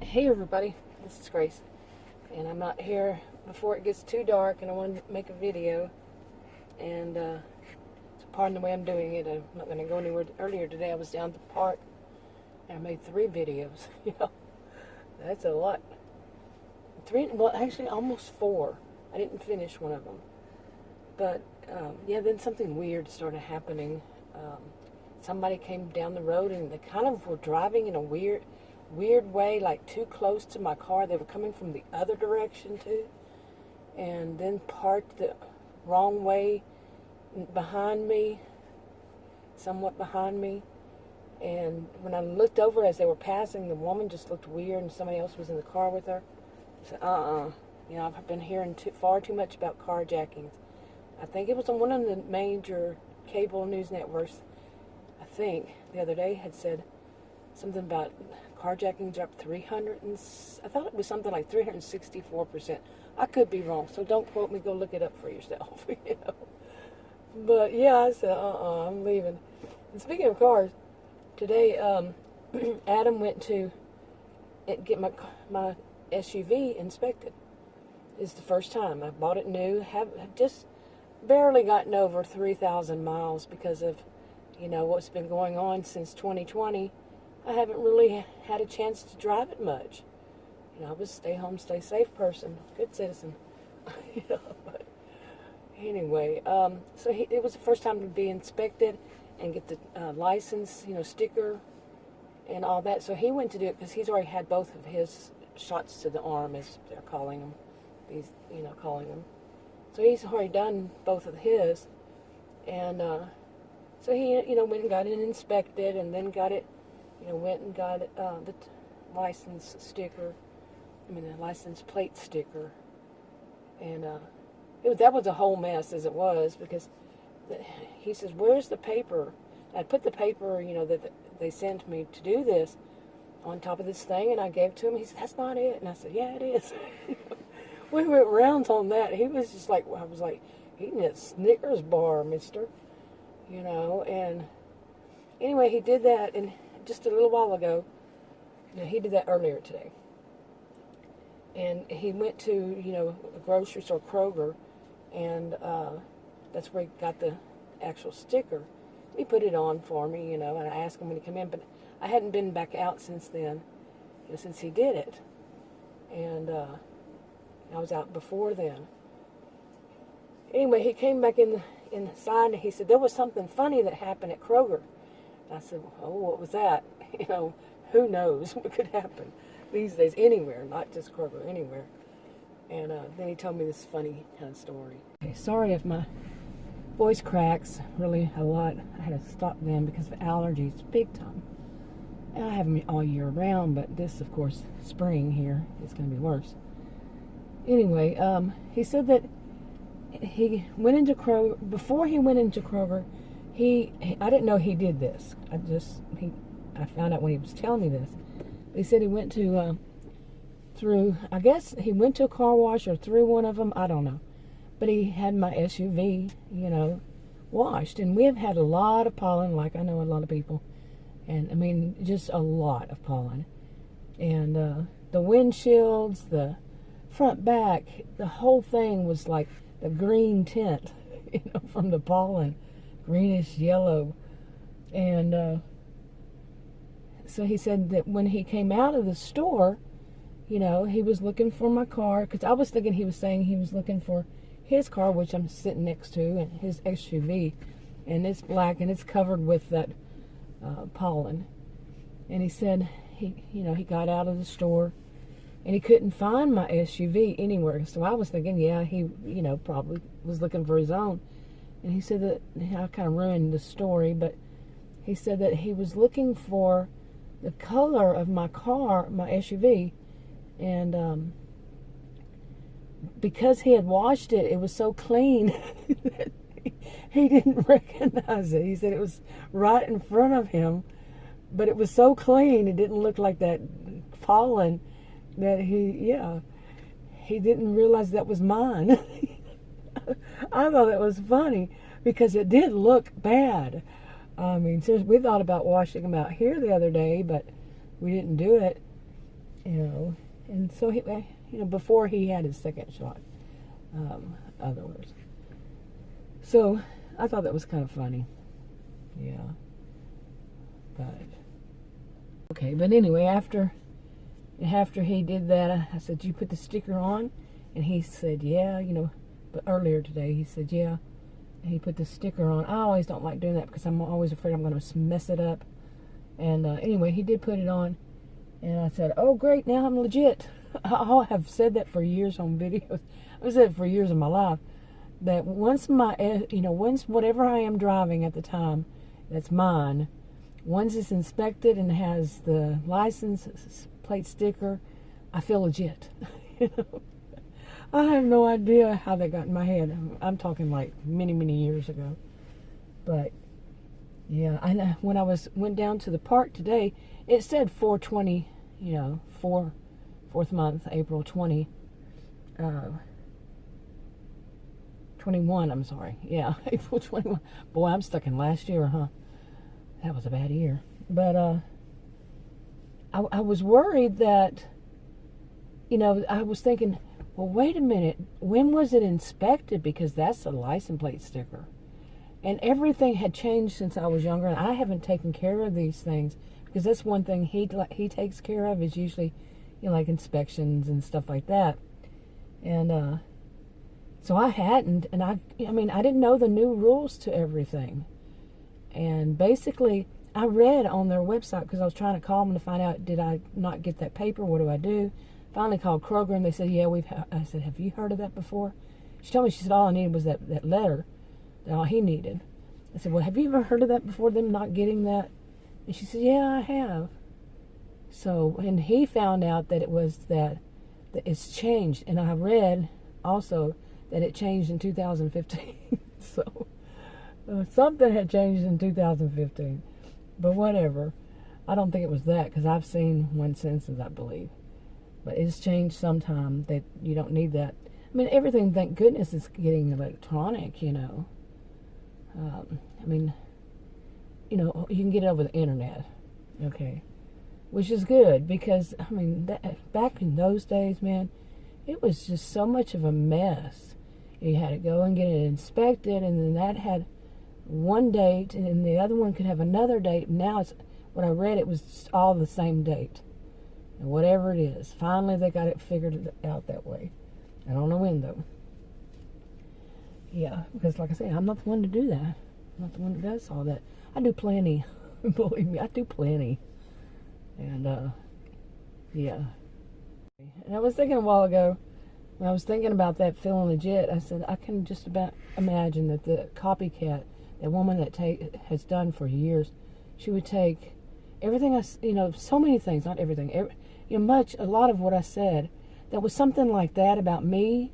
Hey everybody, this is Grace, and I'm out here before it gets too dark, and I wanted to make a video, and so pardon the way I'm doing it. I'm not going to go anywhere. Earlier today I was down at the park, and I made 3 videos. That's a lot. 3, well actually almost 4. I didn't finish one of them, but yeah, then something weird started happening. Somebody came down the road, and they kind of were driving in a weird way, like too close to my car. They were coming from the other direction too, and then parked the wrong way behind me, somewhat behind me. And when I looked over as they were passing, the woman just looked weird, and somebody else was in the car with her. I said, I've been hearing far too much about carjackings. I think it was on one of the major cable news networks, I think the other day, had said something about carjackings are up 300, and I thought it was something like 364%. I could be wrong, so don't quote me. Go look it up for yourself. But yeah, I said, I'm leaving. And speaking of cars, today Adam went to get my SUV inspected. It's the first time. I bought it new. Have just barely gotten over 3,000 miles because of what's been going on since 2020. I haven't really had a chance to drive it much. I was a stay home, stay safe person, good citizen. But anyway, so it was the first time to be inspected and get the license, sticker and all that. So he went to do it because he's already had both of his shots to the arm, as they're calling them. So he's already done both of his, and so he, went and got it inspected, and then got it. Went and got the license plate sticker, and that was a whole mess as it was, because he says, "Where's the paper?" I put the paper, that they sent me to do this, on top of this thing, and I gave it to him. He said, "That's not it," and I said, "Yeah, it is." We went rounds on that. He was just like, I was like, eating a Snickers bar, mister, and anyway, he did that, and just a little while ago, he did that earlier today. And he went to, a grocery store, Kroger, and that's where he got the actual sticker. He put it on for me, and I asked him when he came in, but I hadn't been back out since then, since he did it. And I was out before then. Anyway, he came back inside, and he said, there was something funny that happened at Kroger. I said, "Oh, what was that?" Who knows what could happen these days, anywhere, not just Kroger, anywhere. And then he told me this funny kind of story. Okay, sorry if my voice cracks really a lot. I had to stop them because of allergies, big time. And I have them all year round, but this, of course, spring here, is going to be worse. Anyway, he said that he went into Kroger. Before he went into Kroger, I didn't know he did this. I found out when he was telling me this. He said he went to I guess he went to a car wash or through one of them. I don't know. But he had my SUV, washed. And we have had a lot of pollen, like I know a lot of people. And I mean, just a lot of pollen. And the windshields, the front, back, the whole thing was like the green tint, from the pollen. Greenish yellow. And so he said that when he came out of the store, he was looking for my car, because I was thinking he was saying he was looking for his car, which I'm sitting next to, and his SUV, and it's black and it's covered with that pollen. And he said he got out of the store and he couldn't find my SUV anywhere. So I was thinking, yeah, he probably was looking for his own. And he said that, I kind of ruined the story, but he said that he was looking for the color of my car, my SUV, and because he had washed it, it was so clean that he didn't recognize it. He said it was right in front of him, but it was so clean, it didn't look like that pollen, that he didn't realize that was mine. I thought that was funny because it did look bad. I mean, seriously, we thought about washing them out here the other day, but we didn't do it. And so he, before he had his second shot, other words. So I thought that was kind of funny. Yeah. But okay, but anyway, after he did that, I said, "You put the sticker on?" And he said, "Yeah, But earlier today, he said, "Yeah." And he put the sticker on. I always don't like doing that because I'm always afraid I'm going to mess it up. And anyway, he did put it on, and I said, "Oh, great! Now I'm legit." I have said that for years on videos. I've said it for years of my life. That once once whatever I am driving at the time, that's mine. Once it's inspected and has the license plate sticker, I feel legit. I have no idea how that got in my head. I'm talking like many, many years ago. But yeah, when I went down to the park today, it said 4/20, fourth month, April 21, I'm sorry. Yeah, April 21. Boy, I'm stuck in last year, huh? That was a bad year. But I was worried that, I was thinking, well, wait a minute. When was it inspected? Because that's a license plate sticker. And everything had changed since I was younger, and I haven't taken care of these things. Because that's one thing he takes care of is usually, like inspections and stuff like that. And so I hadn't, and I didn't know the new rules to everything. And basically, I read on their website because I was trying to call them to find out, did I not get that paper? What do I do? Finally called Kroger, and they said, yeah, I said, have you heard of that before? She told me, she said, all I needed was that letter, that all he needed. I said, well, have you ever heard of that before, them not getting that? And she said, yeah, I have. So, and he found out that it was that it's changed. And I read also that it changed in 2015. So, something had changed in 2015. But whatever. I don't think it was that, because I've seen one since, I believe. But it's changed sometime that you don't need that. Everything, thank goodness, is getting electronic, you can get it over the internet, okay? Which is good, because, back in those days, man, it was just so much of a mess. You had to go and get it inspected, and then that had one date, and the other one could have another date. Now it's, what I read, it was just all the same date. And whatever it is, finally they got it figured out that way. I don't know when, though. Yeah, because like I say, I'm not the one to do that. I'm not the one that does all that. I do plenty. Believe me, I do plenty. And, yeah. And I was thinking a while ago, when I was thinking about that feeling legit, I said, I can just about imagine that the copycat, that woman that has done for years, she would take everything so many things, not everything, a lot of what I said, that was something like that about me,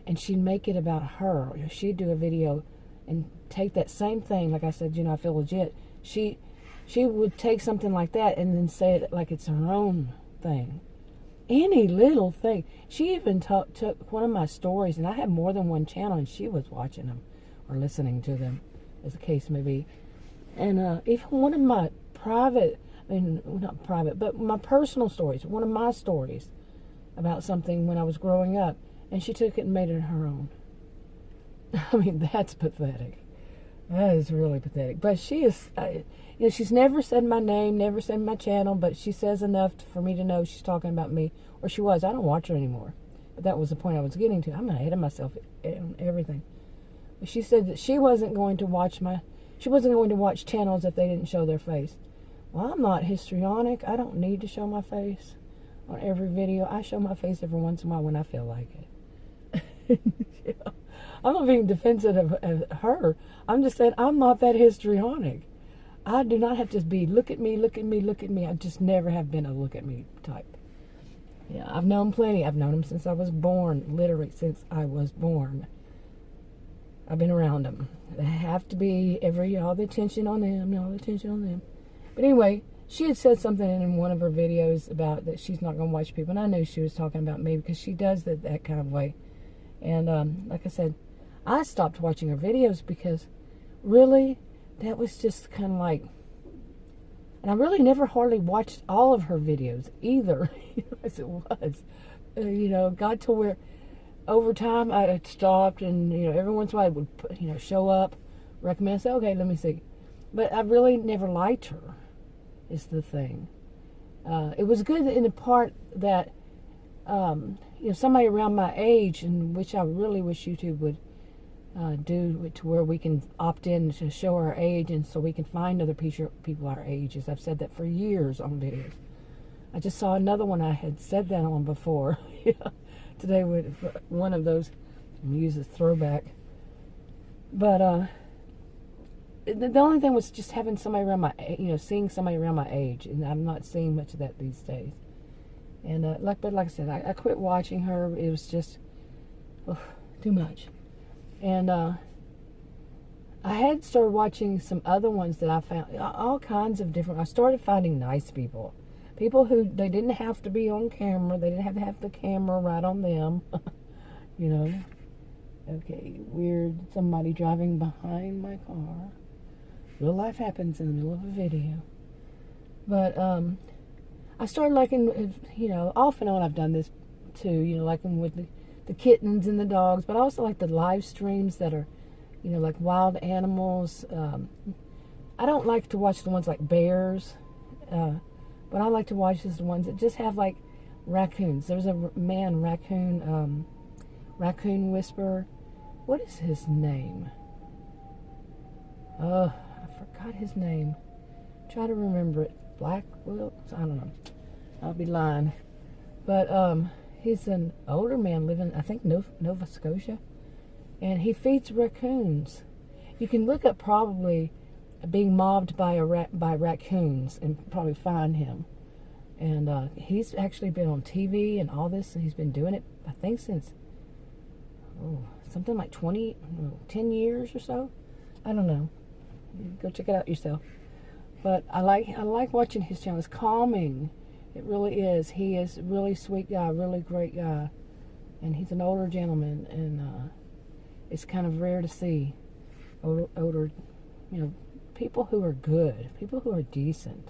and she'd make it about her. She'd do a video and take that same thing, like I said, I feel legit. She would take something like that and then say it like it's her own thing. Any little thing. She even took one of my stories, and I had more than one channel, and she was watching them or listening to them, as the case may be. And even one of my not private, but my personal stories, one of my stories about something when I was growing up, and she took it and made it her own. That's pathetic. That is really pathetic. But she is, she's never said my name, never said my channel, but she says enough for me to know she's talking about me. Or she was. I don't watch her anymore. But that was the point I was getting to. I'm ahead of myself on everything. But she said that she wasn't going to watch channels if they didn't show their face. Well, I'm not histrionic. I don't need to show my face on every video. I show my face every once in a while when I feel like it. Yeah. I'm not being defensive of her. I'm just saying I'm not that histrionic. I do not have to be, look at me, look at me, look at me. I just never have been a look at me type. Yeah, I've known plenty. I've known them since I was born, literally since I was born. I've been around them. They have to be all the attention on them, all the attention on them. But anyway, she had said something in one of her videos about that she's not going to watch people. And I knew she was talking about me because she does that kind of way. And like I said, I stopped watching her videos because really, that was just kind of like, And I really never hardly watched all of her videos either, as it was. Got to where over time I had stopped, and every once in a while I would show up, recommend, say, okay, let me see. But I really never liked her, is the thing. It was good in the part that somebody around my age, and which I really wish YouTube would do to where we can opt in to show our age, and so we can find other people our ages. I've said that for years on videos. I just saw another one I had said that on before. Today with one of those. I'm gonna use a throwback. But the only thing was just having somebody around my, seeing somebody around my age, and I'm not seeing much of that these days. And like I said, I quit watching her. It was just too much. And I had started watching some other ones that I found, all kinds of different. I started finding nice people who they didn't have to be on camera. They didn't have to have the camera right on them. Okay, weird. Somebody driving behind my car. Real life happens in the middle of a video. But I started liking, off and on I've done this too, liking with the kittens and the dogs, but I also like the live streams that are, like wild animals. I don't like to watch the ones like bears, but I like to watch the ones that just have like raccoons. There's a man, raccoon whisperer. What is his name? I forgot his name. Try to remember it. Black Wilkes? I don't know. I'll be lying. But he's an older man living, I think, Nova Scotia. And he feeds raccoons. You can look up probably being mobbed by raccoons and probably find him. And he's actually been on TV and all this, and he's been doing it, I think, since something like 10 years or so. I don't know. Go check it out yourself. But I like watching his channel. It's calming. It really is. He is a really sweet guy, really great guy. And he's an older gentleman, and it's kind of rare to see older, people who are good, people who are decent.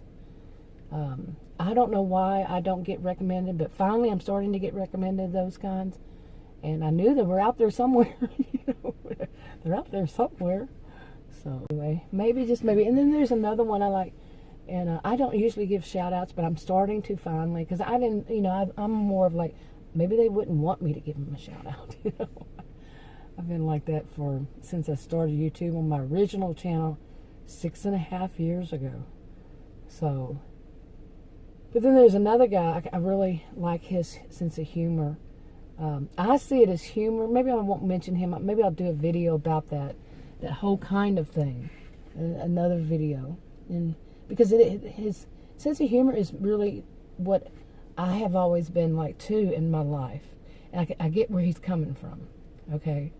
I don't know why I don't get recommended, but finally I'm starting to get recommended those kinds. And I knew they were out there somewhere. They're out there somewhere. So anyway, maybe, just maybe. And then there's another one I like, and I don't usually give shout outs, but I'm starting to finally, because I didn't, I'm more of like, maybe they wouldn't want me to give them a shout out. I've been like that since I started YouTube on my original channel 6.5 years ago. So, but then there's another guy, I really like his sense of humor. I see it as humor. Maybe I won't mention him. Maybe I'll do a video about that whole kind of thing, another video. And because his sense of humor is really what I have always been like too in my life, and I get where he's coming from. Okay,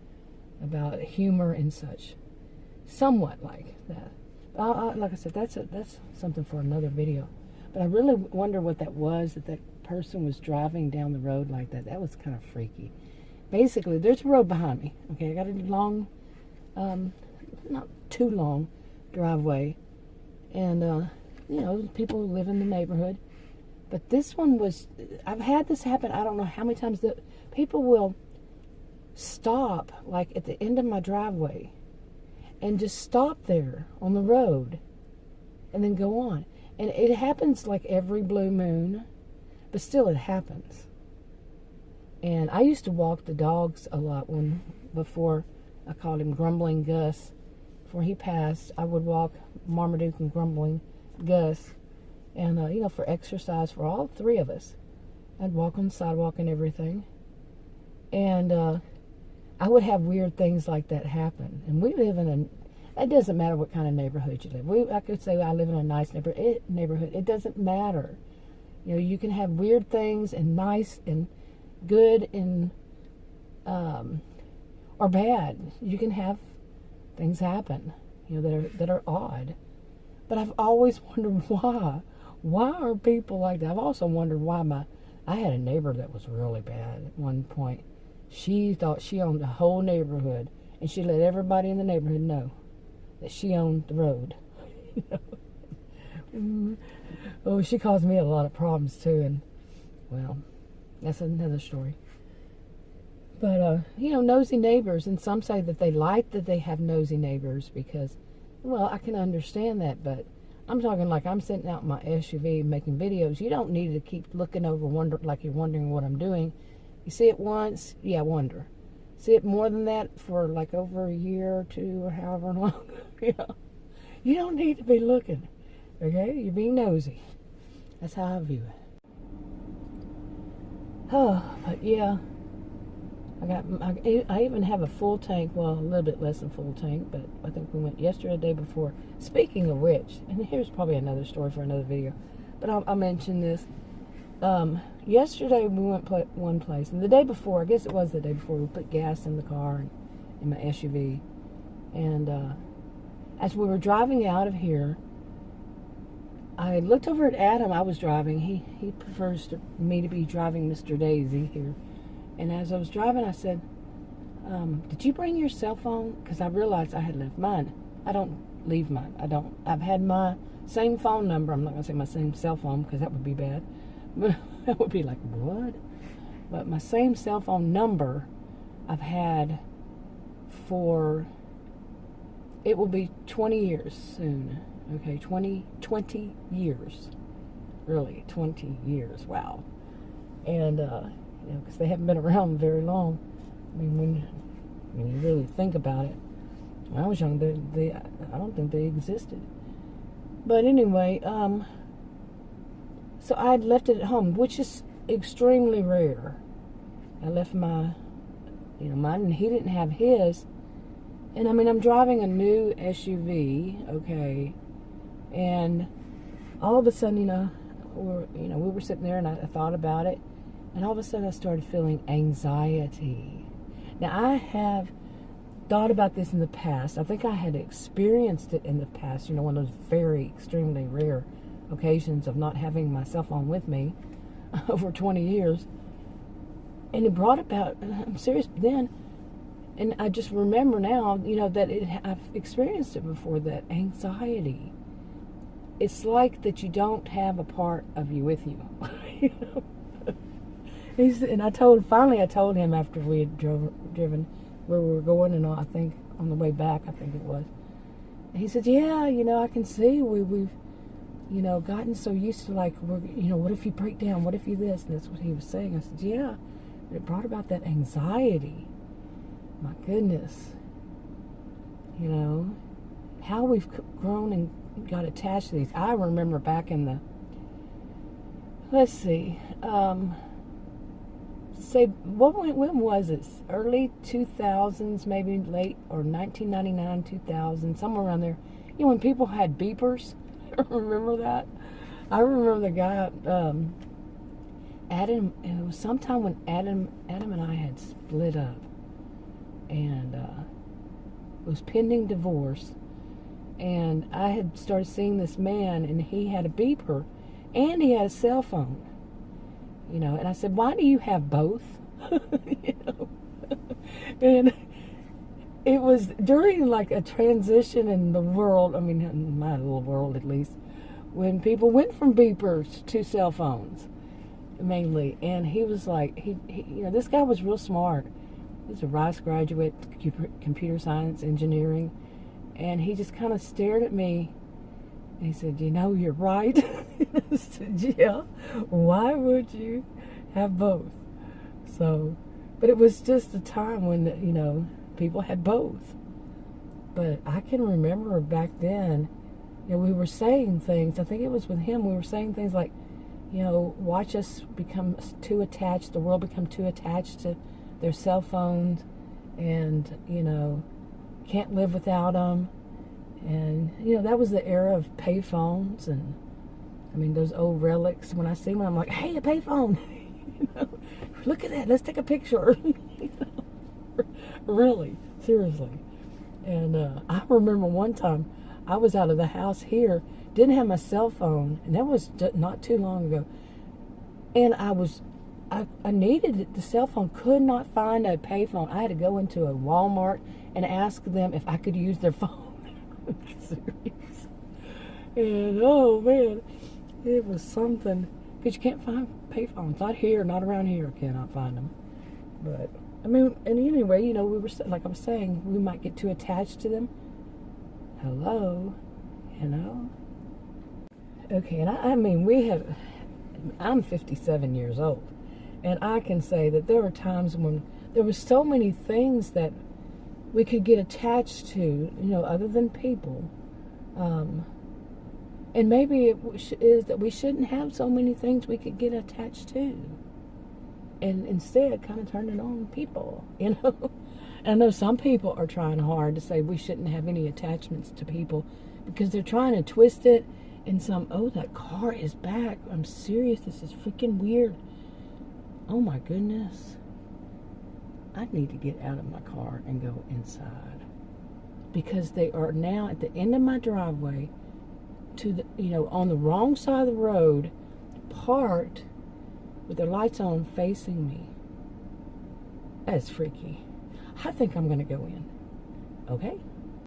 about humor and such, somewhat like that. Like I said, that's something for another video. But I really wonder what that was, that person was driving down the road like that. That was kind of freaky. Basically, there's a road behind me. Okay, I got a long, not too long driveway, and people who live in the neighborhood. But this one was, I've had this happen, I don't know how many times, that people will stop like at the end of my driveway and just stop there on the road and then go on. And it happens like every blue moon, but still it happens. And I used to walk the dogs a lot before I called him Grumbling Gus. Before he passed, I would walk Marmaduke and Grumbling Gus, and for exercise for all three of us. I'd walk on the sidewalk and everything, and I would have weird things like that happen. And we live in it doesn't matter what kind of neighborhood you live. I could say I live in a nice neighborhood. It doesn't matter. You can have weird things and nice and good and or bad. You can have things happen, that are odd. But I've always wondered why. Why are people like that? I've also wondered why I had a neighbor that was really bad at one point. She thought she owned the whole neighborhood, and she let everybody in the neighborhood know that she owned the road. Oh, she caused me a lot of problems too, and well, that's another story. But nosy neighbors, and some say that they like that they have nosy neighbors because, well, I can understand that, but I'm talking like I'm sitting out in my SUV making videos. You don't need to keep looking over, like you're wondering what I'm doing. You see it once, yeah, wonder. See it more than that for like over a year or two or however long. You don't need to be looking. Okay, you're being nosy. That's how I view it. Oh, but yeah, I even have a full tank. Well, a little bit less than full tank, but I think we went yesterday, the day before. Speaking of which, and here's probably another story for another video, but I'll mention this. Yesterday we went one place, and the day before, I guess it was the day before, we put gas in the car and in my SUV, and as we were driving out of here, I looked over at Adam. I was driving. He prefers me to be driving Mr. Daisy here. And as I was driving, I said, did you bring your cell phone? Because I realized I had left mine. I don't leave mine. I've had my same phone number. I'm not going to say my same cell phone because that would be bad. That would be like, what? But my same cell phone number I've had for, it will be 20 years soon. Okay, 20 years. Really, 20 years. Wow. And, because they haven't been around very long. I mean, when you really think about it, when I was young, I don't think they existed. But anyway, so I had left it at home, which is extremely rare. I left mine, and he didn't have his. And I mean, I'm driving a new SUV, okay, and all of a sudden, we were sitting there, and I thought about it, and all of a sudden I started feeling anxiety. Now, I have thought about this in the past. I think I had experienced it in the past, one of those very extremely rare occasions of not having my cell phone with me over 20 years. And it brought about, I'm serious then, and I just remember now, that I've experienced it before, that anxiety. It's like that you don't have a part of you with you. And I told him after we had driven where we were going, and I think on the way back, I think it was. And he said, yeah, I can see we've gotten so used to, like, what if you break down? What if you this? And that's what he was saying. I said, yeah. But it brought about that anxiety. My goodness. How we've grown and got attached to these. I remember back in the, let's see, when was it? Early 2000s, maybe late, or 1999, 2000, somewhere around there. When people had beepers. Remember that? I remember the guy, Adam, it was sometime when Adam and I had split up, and it was pending divorce, and I had started seeing this man, and he had a beeper, and he had a cell phone, and I said, why do you have both? And it was during like a transition in the world, I mean, in my little world at least, when people went from beepers to cell phones, mainly. And he was like, he this guy was real smart. He's a Rice graduate, computer science, engineering. And he just kind of stared at me. And he said, you're right. I said, yeah, why would you have both? So, but it was just a time when, people had both. But I can remember back then, we were saying things. I think it was with him. We were saying things like, watch us become too attached. The world become too attached to their cell phones, and can't live without them. And that was the era of pay phones, and I mean those old relics. When I see one, I'm like, hey, a pay phone. Look at that. Let's take a picture. Really, seriously. And I remember one time I was out of the house here, didn't have my cell phone, and that was not too long ago. And I needed the cell phone, could not find a pay phone. I had to go into a Walmart and ask them if I could use their phone. Serious. And oh man, it was something. Because you can't find payphones. Not here, not around here. Cannot find them. But I mean, and anyway, you know, we were like I was saying, we might get too attached to them. Hello, you know. Okay, and I mean, I'm 57 years old, and I can say that there were times when there were so many things that we could get attached to, you know, other than people. And maybe it is that we shouldn't have so many things we could get attached to. And instead kind of turn it on people, you know. And I know some people are trying hard to say we shouldn't have any attachments to people because they're trying to twist it in some, oh, that car is back. I'm serious. This is freaking weird. Oh, my goodness. I need to get out of my car and go inside. Because they are now at the end of my driveway to the, you know, on the wrong side of the road, parked with their lights on facing me. That's freaky. I think I'm going to go in. Okay?